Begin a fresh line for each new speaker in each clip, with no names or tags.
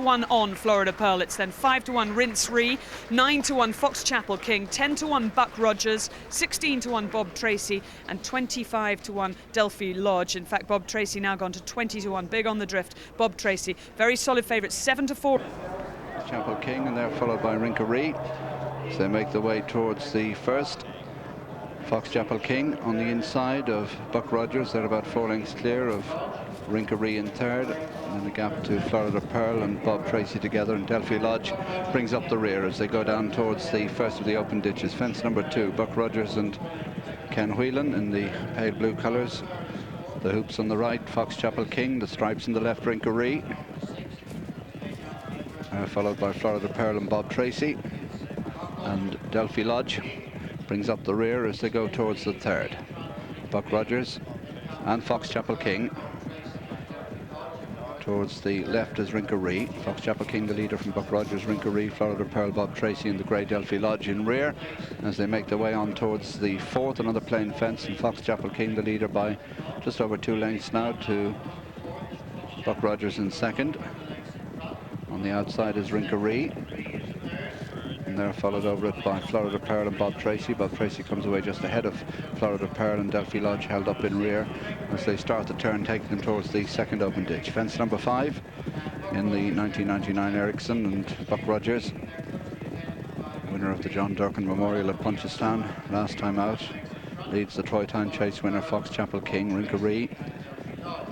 1 on Florida Pearl. It's then 5 to 1 Rince, 9 to 1 Fox Chapel King, 10 to 1 Buck Rogers, 16 to 1 Bob Tracy, and 25 to 1 Delphi Lodge. In fact, Bob Tracy now gone to 20 to 1. Big on the drift. Bob Tracy, very solid favourite, 7 to 4.
Chapel King, and they're followed by Rincaree. So they make the way towards the first. Fox Chapel King on the inside of Buck Rogers. They're about 4 lengths clear of Rincaree in third. And then a gap to Florida Pearl and Bob Tracy together. And Delphi Lodge brings up the rear as they go down towards the first of the open ditches. Fence number 2, Buck Rogers and Ken Whelan in the pale blue colours. The hoops on the right, Fox Chapel King. The stripes on the left, Rincaree. Followed by Florida Pearl and Bob Tracy. And Delphi Lodge brings up the rear as they go towards the third. Buck Rogers and Fox Chapel King. Towards the left is Rincaree. Fox Chapel King the leader from Buck Rogers, Rincaree, Florida Pearl, Bob Tracy and the grey Delphi Lodge in rear as they make their way on towards the fourth, another plain fence, and Fox Chapel King the leader by just over 2 lengths now to Buck Rogers in second. On the outside is Rincaree. And they're followed over it by Florida Pearl and Bob Tracy. Bob Tracy comes away just ahead of Florida Pearl, and Delphi Lodge held up in rear as they start the turn, taking them towards the second open ditch. Fence number 5 in the 1999 Ericsson, and Buck Rogers, winner of the John Durkin Memorial at Punchestown last time out, leads the Troy Town Chase winner Fox Chapel King. Rincaree,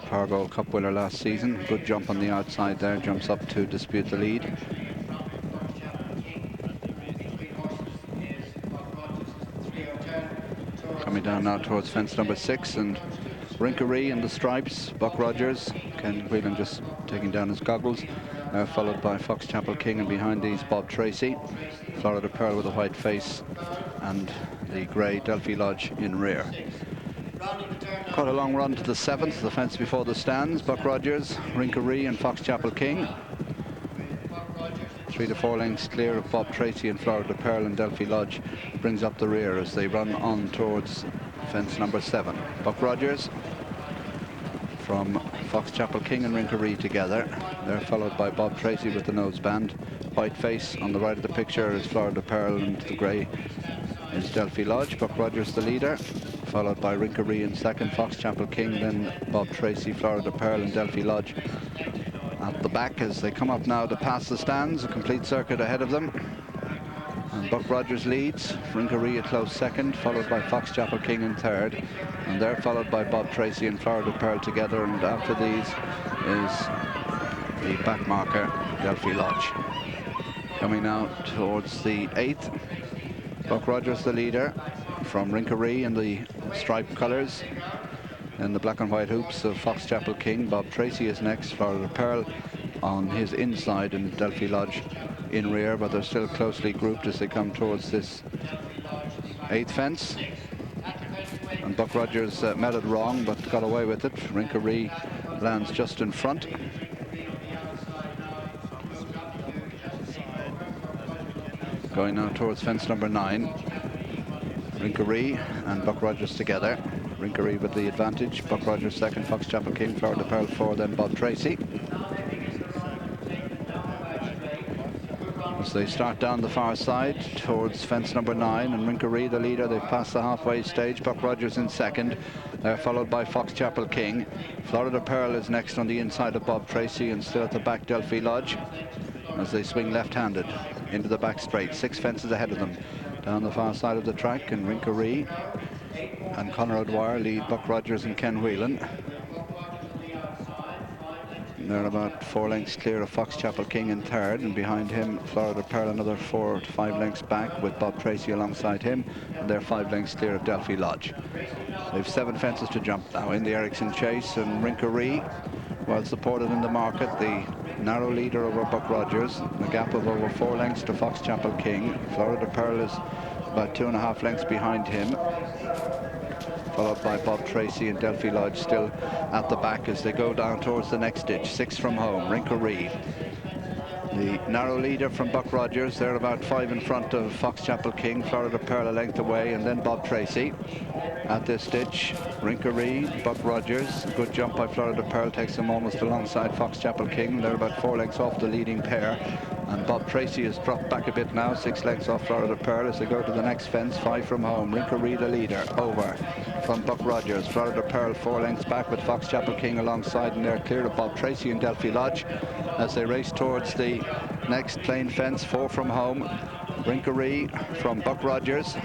Power Gold Cup winner last season, good jump on the outside there, jumps up to dispute the lead. Coming down now towards fence number 6, and Rincaree in the stripes, Buck Rogers, Ken Whelan just taking down his goggles, followed by Fox Chapel King, and behind these Bob Tracy, Florida Pearl with a white face, and the grey Delphi Lodge in rear. Quite a long run to the 7th, the fence before the stands. Buck Rogers, Rincaree and Fox Chapel King. 3 to 4 lengths clear of Bob Tracy and Florida Pearl, and Delphi Lodge brings up the rear as they run on towards fence number 7. Buck Rogers from Fox Chapel King and Rincaree together. They're followed by Bob Tracy with the noseband. White face on the right of the picture is Florida Pearl, and the grey is Delphi Lodge. Buck Rogers the leader, followed by Rincaree in second, Fox Chapel King, then Bob Tracy, Florida Pearl and Delphi Lodge at the back as they come up now to pass the stands, a complete circuit ahead of them. And Buck Rogers leads, Rincaree a close second, followed by Fox Chapel King in third, and they're followed by Bob Tracy and Florida Pearl together, and after these is the back marker Delphi Lodge. Coming now towards the 8th, Buck Rogers the leader from Rincaree in the striped colours, and the black and white hoops of Fox Chapel King. Bob Tracy is next, Florida Pearl on his inside, and Delphi Lodge in rear, but they're still closely grouped as they come towards this 8th fence. And Buck Rogers met it wrong but got away with it. Rincaree lands just in front. Going now towards fence number 9. Rincaree and Buck Rogers together. Rincaree with the advantage. Buck Rogers second, Fox Chapel King, Florida Pearl 4, then Bob Tracy. As they start down the far side towards fence number 9, and Rincaree the leader. They've passed the halfway stage. Buck Rogers in second. They're followed by Fox Chapel King. Florida Pearl is next on the inside of Bob Tracy, and still at the back Delphi Lodge as they swing left-handed into the back straight. 6 fences ahead of them down the far side of the track, and Rincaree and Conor O'Dwyer lead Buck Rogers and Ken Whelan. They're about 4 lengths clear of Fox Chapel King in third, and behind him Florida Pearl another 4 to 5 lengths back with Bob Tracy alongside him, and they're 5 lengths clear of Delphi Lodge. They've 7 fences to jump now in the Ericsson Chase, and Rincaree, well supported in the market, the narrow leader over Buck Rogers, a gap of over 4 lengths to Fox Chapel King. Florida Pearl is about 2.5 lengths behind him, followed by Bob Tracy, and Delphi Lodge still at the back as they go down towards the next ditch. 6 from home. Rincaree The narrow leader from Buck Rogers, they're about 5 in front of Fox Chapel King, Florida Pearl a length away, and then Bob Tracy. At this ditch, Rinkery, Buck Rogers, good jump by Florida Pearl, takes them almost alongside Fox Chapel King. They're about 4 lengths off the leading pair, and Bob Tracy has dropped back a bit now, 6 lengths off Florida Pearl as they go to the next fence, 5 from home. Rinkery the leader, over from Buck Rogers. Florida Pearl 4 lengths back with Fox Chapel King alongside, and they're clear of Bob Tracy and Delphi Lodge as they race towards the next plain fence, 4 from home. Rinkery from Buck Rogers,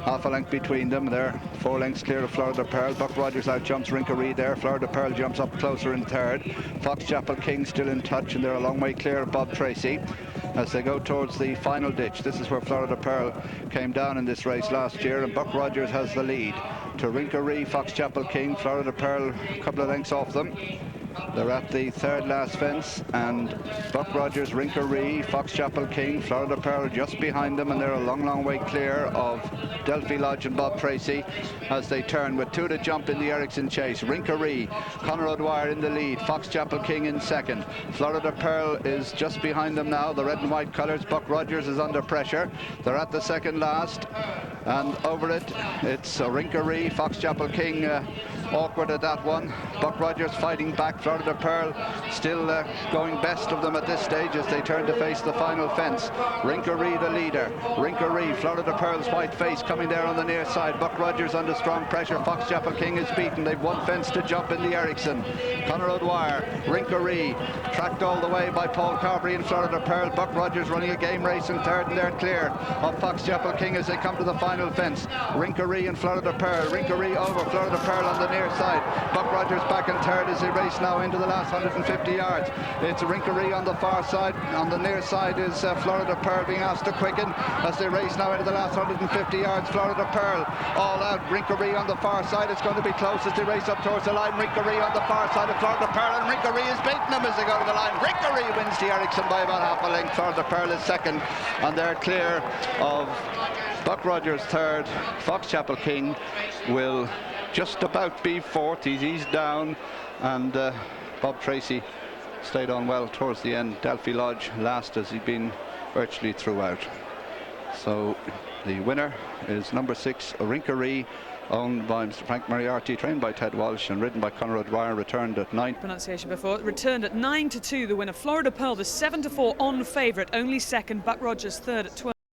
half a length between them. They're 4 lengths clear of Florida Pearl. Buck Rogers out jumps Rinkery there. Florida Pearl jumps up closer in third. Fox Chapel King still in touch, and they're a long way clear of Bob Tracy as they go towards the final ditch. This is where Florida Pearl came down in this race last year, and Buck Rogers has the lead to Rinkery, Fox Chapel King. Florida Pearl a couple of lengths off them. They're at the third last fence, and Buck Rogers, Rinkery, Fox Chapel King, Florida Pearl just behind them, and they're a long way clear of Delphi Lodge and Bob Tracy as they turn with 2 to jump in the Ericsson Chase. Rinkery, Conor O'Dwyer in the lead, Fox Chapel King in second. Florida Pearl is just behind them now, the red and white colours. Buck Rogers is under pressure. They're at the second last, and over it, it's Rinkery, Fox Chapel King awkward at that one. Buck Rogers fighting back. Florida Pearl still going best of them at this stage as they turn to face the final fence. Rinkery the leader. Rinkery, Florida Pearl's white face coming there on the near side. Buck Rogers under strong pressure. Fox Chapel King is beaten. They've 1 fence to jump in the Ericsson. Conor O'Dwyer, Rinkery, tracked all the way by Paul Carberry and Florida Pearl. Buck Rogers running a game race in third, and they're clear of Fox Chapel King as they come to the final fence. Rinkery and Florida Pearl. Rinkery over Florida Pearl on the near side. Buck Rogers back in third as they race now into the last 150 yards. It's Rinkery on the far side. On the near side is Florida Pearl being asked to quicken as they race now into the last 150 yards. Florida Pearl all out. Rinkery on the far side. It's going to be close as they race up towards the line. Rinkery on the far side of Florida Pearl, and Rinkery is beating them as they go to the line. Rinkery wins the Ericsson by about half a length. Florida Pearl is second, and they're clear of Buck Rogers third. Fox Chapel King will just about be fourth. He's down, and Bob Tracy stayed on well towards the end. Delphi Lodge last as he'd been virtually throughout. So the winner is number 6, Rinkery, owned by Mr. Frank Moriarty, trained by Ted Walsh and ridden by Conor O'Dwyer, returned at 9.
Pronunciation before. Returned at 9 to 2. The winner, Florida Pearl, the 7 to 4 on favourite, only second. Buck Rogers third at 12.